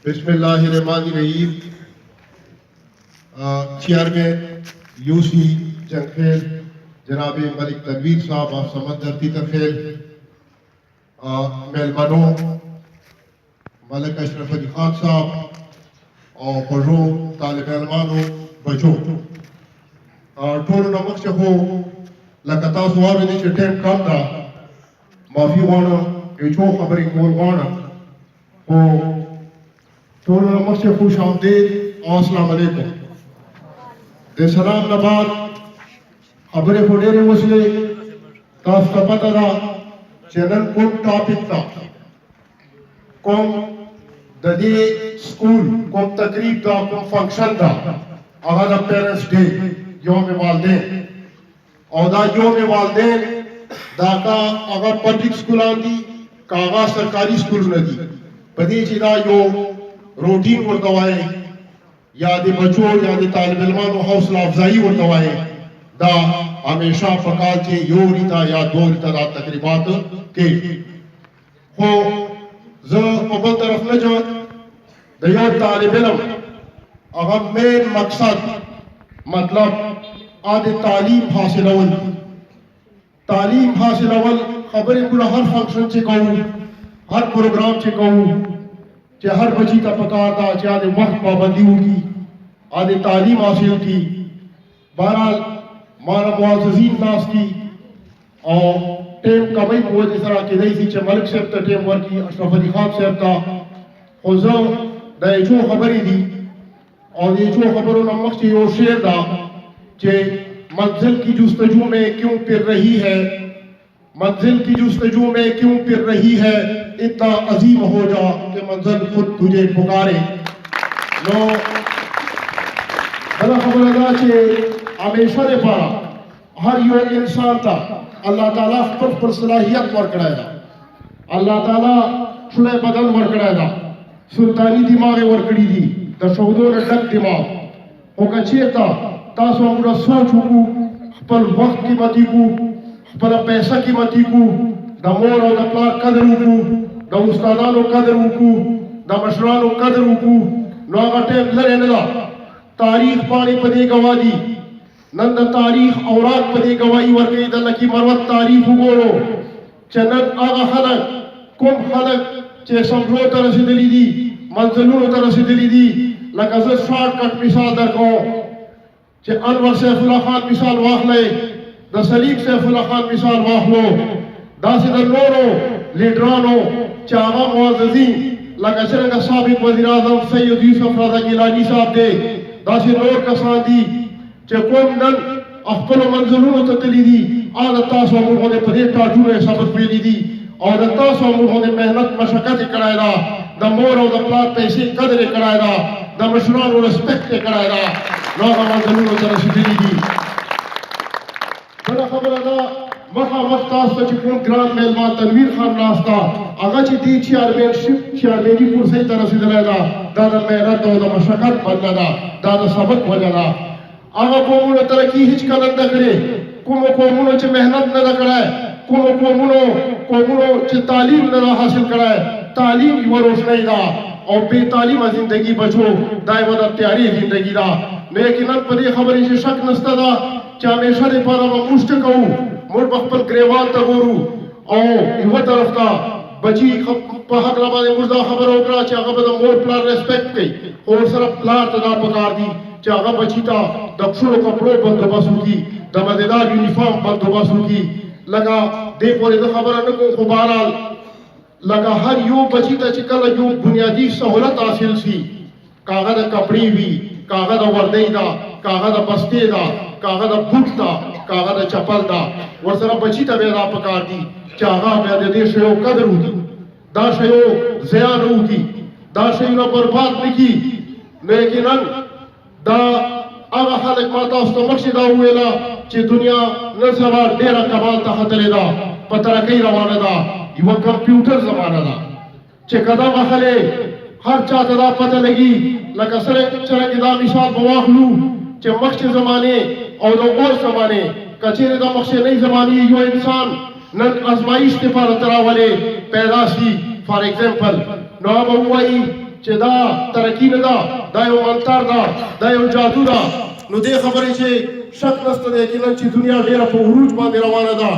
बिस्मिल्लाहिर्रहमानिर्रहीम। Chairman UC जंगखेल जनाब मलिक तनवीर साहब ऑफ समंदर तीतरखेल, मेहमानों मलिक अशरफ अली खान साहब और खुजो तालिब इल्मानो बच्चों टोल नमक से हो लगातार सुबह में नीचे टेम कम था माफी वाना एचो खबरी कोल वाना हो टोल नमक से खुश आमदीद और अस्सलाम वालेकुम। दे सलाम नबाद खबरें फुटेरे मुझे तास का पता था चैनल को टॉपिक था कौन ददी स्कूल कौन तकरीब था कौन फंक्शन था आगा पेरेंट्स डे योम वालदेन और दा योम वालदेन दाका अगर पब्लिक स्कूल आंदी कागा सरकारी स्कूल नदी बदी चिदा यो रूटीन वर्तवाए याद बच्चों याद तालिब इल्मानो हौसला अफजाई वर्तवाए दा हमेशा फकाल के यो रीता या दो रीता दा तकरीबात के हो ज अव्वल तरफ न जो दया तालिब इल्म अगर मेन मकसद मतलब आदि तालीम हासिल अवल खबरें कुल हर फंक्शन से कहूँ हर प्रोग्राम से कहूँ चाहे हर बच्ची का पकार था चाहे वक्त पाबंदी होगी आदि तालीम हासिल की बहरहाल मारा मुआज़्ज़ीन नास की और टेम कमई को जिस तरह की नहीं थी चे मलिक साहब का टेम वर्क की अशरफ अली खान साहब का खुजो नए जो खबरी दी और ये जो खबरों नमक से यो शेर था चे मंजिल की जुस्तजू में क्यों फिर रही है मंजिल की जुस्तजू में क्यों फिर रही है इतना अजीम हो जा कि मंजिल खुद तुझे पुकारे नो बड़ा खबर अदा चे हमेशा ने पारा हर यो इंसान था अल्लाह ताला पर सलाहियत वर्क कराएगा अल्लाह ताला छुले बदन वर्क कराएगा सुल्तानी दिमाग वर्कड़ी दी दशौदों ने डक दिमाग होगा चेता तासो हमरा सोच को पर वक्त की मती को पर पैसा की मती को दमोर और दपलार कदर को द उस्तादानो कदर को द मशरानो कदर को नोगटे लरे नला तारीख पानी पदे गवादी नंद तारीख औरात पदे गवाई वर्के दल की मरवत तारीख गोरो चनन आगा खलक कुम खलक चे समझो तरह से दिली दी मंजलून तरह से दिली दी लगा शॉर्टकट मिसाल दर को चे अनवर सैफुल्लाह खान मिसाल वाखले द सलीक सैफुल्लाह खान मिसाल वाखलो दासी द नोरो लीडरानो चावा मुआज़्ज़ीन लगा चरंगा साबिक वज़ीर आज़म सैयद यूसुफ रज़ा गिलानी साहब दे दासी नोर कसांदी चे कोम नन अफ्तलो मंजलून ततली दी आदता सोमु होने पदे टाटूरे सबक पेली दी आदता सोमु होने मेहनत मशक्कत करायदा द मोर और द प्लाट पैसे कदर करायदा द मशरान और रिस्पेक्ट करायदा नौका मंजलून तरह से दिली दी बड़ा खबर अदा मखा मख्तास तो चिकन ग्रांड मेहमान तनवीर खान नास्ता आगा चिती चेयरमैन की कुर्सी तरह से दिलायदा दादा मेहनत और मशक्कत बनना दादा सबक वजना आगा कोमुनो तरक्की हिच कलंद करे कुमो कोमुनो चे मेहनत न कराए कुमो कोमुनो चे तालीम न हासिल कराए तालीम की रोशनी दा और बेतालीम जिंदगी बचो दायवदा तैयारी जिंदगी दा लेकिन पदे खबर से शक नस्ता दा चामेशा ने पारा मुश्त कहूं मोर बखपल ग्रेवाल तगोरू और इव तरफ का बची पहक लबादे मुर्दा खबर ओकरा चागा बद मोर प्लान रेस्पेक्ट के और सरफ प्लान तदा पकार दी चागा बची ता दक्षुण कपड़ों बंदोबस्त की दमदेदार यूनिफॉर्म बंदोबस्त की लगा दे पोरे तो खबर न को खुबाराल लगा हर यो बची ता चिकल यो बुनियादी सहूलत हासिल सी कागज कपड़ी भी कागज वर्दे दा कागज बस्ते दा कागज बूट दा कागज चप्पल दा और सरा बची ता बेरा पकार दी चागा बे दे शयो कदर होती दा शयो ज़ियान होती दा शयो न बर्बाद नहीं लेकिन दा आगा खालिक माता उस मकसदा हुएला चे दुनिया न सवार डेरा कमाल ता खतरे दा पतरा कई रवाना दा युवा कंप्यूटर जमाना दा चे कदम अखले हर चाहता दा पता लगी लगा सरे चरक दा मिसाल बवाखलू चे मकसद जमाने और जमाने कचेरे दा मकसद नहीं जमानी यो इंसान नन आजमाइश के पार तरा वाले पैदा सी फॉर एग्जांपल नौ बउआई چې دا ترقی نه ده، دا یو منتر ده، دا یو جادو ده. نو دې خبرې چې شک نشته دی یقینا چې دنیا ډېره په عروج باندې روانه ده،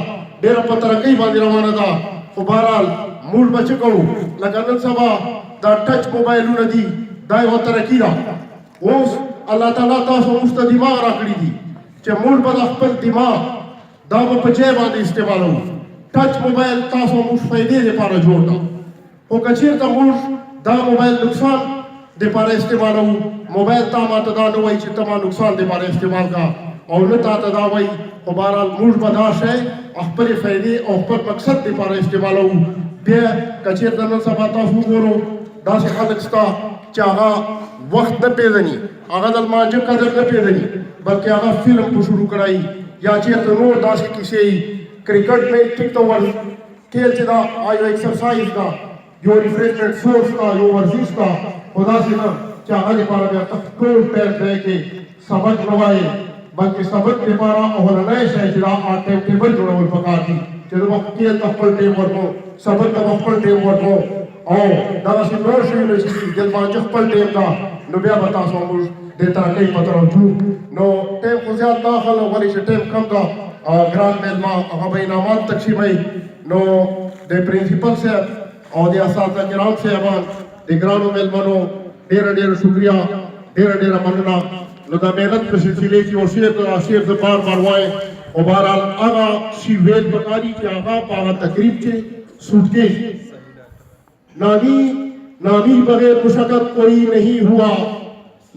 ډېره په ترقۍ باندې روانه ده. خو بهرحال موږ به څه کوو؟ لکه نن سبا دا ټچ موبایلونه دي، دا یوه ترقي ده. اوس الله تعالی تاسو موږ ته دماغ راکړي دي چې موږ به د خپل دماغ دا به په ځای باندې استعمالوو. ټچ موبایل تاسو موږ فایدې لپاره جوړ ده، خو که چېرته موږ دا موبایل نقصان دپاره استعمالوو، موبایل تا ماته دا نه وایي چې ته ما نقصان دپاره استعمال کا او نه تا ته دا وایي، خو بهرحال موږ به دا شی خپلې فایدې او خپل مقصد دپاره استعمالوو. بیا که چېرته نن سبا تاسو وګورو داسې خلک شته چې هغه وخت نه پېژني، هغه د لمانځه قدر نه پېژني، بلکې هغه فلم په شروع کړی یا چېرته نور داسې کیسې یي. کرکټ میں ټیک ته ور کھیل چې دا یو ایکسرسایز ده، یو ریفریشمنټ سورس ده، یو ورزش ده، خو داسې نه چې هغه لپاره بیا ته ټول ټایم دی کې سبق نه وایې، بلکې سبق لپاره اولنی شی چې دا ټایم ټیبل جوړول پکار دي چې زه به کھیل ته خپل ټایم ورکوم، سبق ته به خپل ټایم ورکوم او دغسې نور شیونه چې دي د لمانځه خپل ټایم ده، نو بیا به تاسو موږ د ترقۍ په طرف ځو. نو ټایم خو زیات نه اخلو، ولې چې ټایم کم ده. ګران میلمه هغه به انعامات تقسیموي. نو د پرنسپل صاحب او د اساتذه کرام صاحبان د ګرانو میلمنو ډېره ډېره شکریه، ډېره ډېره مننه. نو د محنت په سلسلې کې شعر زه بار بار وایم او بهرحال هغه شي ویل پکار دي چې هغه په هغه تقریب کې سوټکیز नामी बगैर मुशक्कत कोई नहीं हुआ,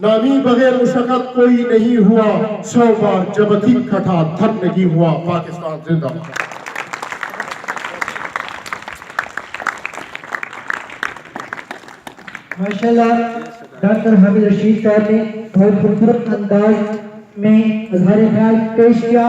नामी बगैर मुशक्कत कोई नहीं हुआ, 100 बार जब अधिक खटा थक नहीं हुआ. पाकिस्तान जिंदाबाद. माशाल्लाह डॉक्टर हामिद रशीद साहब ने बहुत खूबसूरत अंदाज में इज़हार ख्याल पेश किया.